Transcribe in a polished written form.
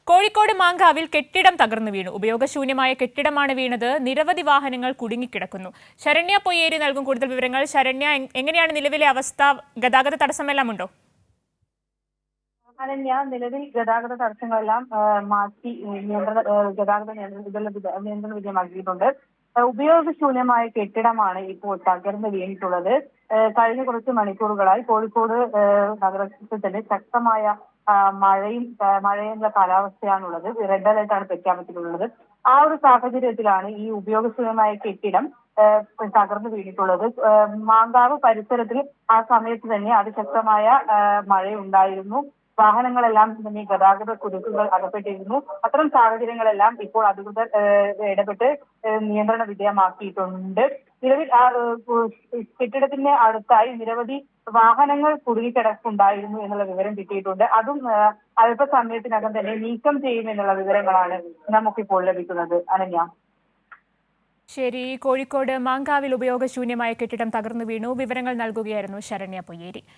കോഴിക്കോട് മാങ്കാവിൽ കെട്ടിടം തകർന്നു വീണു. ഉപയോഗശൂന്യമായ കെട്ടിടമാണ് വീണത്. നിരവധി വാഹനങ്ങൾ കുടുങ്ങിക്കിടക്കുന്നു. ശരണ്യ പൊയ്യേരി നൽകും കൂടുതൽ വിവരങ്ങൾ. ശരണ്യ, എങ്ങനെയാണ് നിലവിലെ അവസ്ഥ? ഗതാഗത തടസ്സമെല്ലാം ഉണ്ടോ? അനന്യ, നിലവിൽ ഗതാഗത തടസ്സങ്ങളെല്ലാം മാറ്റി നിയന്ത്രണ വിധേയമാക്കിയിട്ടുണ്ട്. ഉപയോഗശൂന്യമായ കെട്ടിടമാണ് ഇപ്പോൾ തകർന്നു വീണിട്ടുള്ളത്. കഴിഞ്ഞ കുറച്ച് മണിക്കൂറുകളായി കോഴിക്കോട് നഗരത്തിൽ തന്നെ ശക്തമായ മഴയുള്ള കാലാവസ്ഥയാണുള്ളത്. റെഡ് അലർട്ടാണ് പ്രഖ്യാപിച്ചിട്ടുള്ളത്. ആ ഒരു സാഹചര്യത്തിലാണ് ഈ ഉപയോഗശൂന്യമായ കെട്ടിടം തകർന്നു വീണിട്ടുള്ളത്. മാങ്കാവ് പരിസരത്തിൽ ആ സമയത്ത് തന്നെ അതിശക്തമായ മഴയുണ്ടായിരുന്നു. വാഹനങ്ങളെല്ലാം തന്നെ ഗതാഗത കുരുക്കുകൾ അകപ്പെട്ടിരുന്നു. അത്തരം സാഹചര്യങ്ങളെല്ലാം ഇപ്പോൾ അധികൃതർ ഇടപെട്ട് നിയന്ത്രണ വിധേയമാക്കിയിട്ടുണ്ട്. നിലവിൽ കെട്ടിടത്തിന്റെ അടുത്തായി നിരവധി വാഹനങ്ങൾ കുടുങ്ങിക്കിടക്കുണ്ടായിരുന്നു എന്നുള്ള വിവരം കിട്ടിയിട്ടുണ്ട്. അതും അല്പസമയത്തിനകം തന്നെ നീക്കം ചെയ്യുമെന്നുള്ള വിവരങ്ങളാണ് നമുക്കിപ്പോൾ ലഭിക്കുന്നത്. അനന്യ. ശരി, കോഴിക്കോട് മാങ്കാവിൽ ഉപയോഗശൂന്യമായ കെട്ടിടം തകർന്നു വീണു. വിവരങ്ങൾ നൽകുകയായിരുന്നു ശരണ്യ പൊയ്യേരി.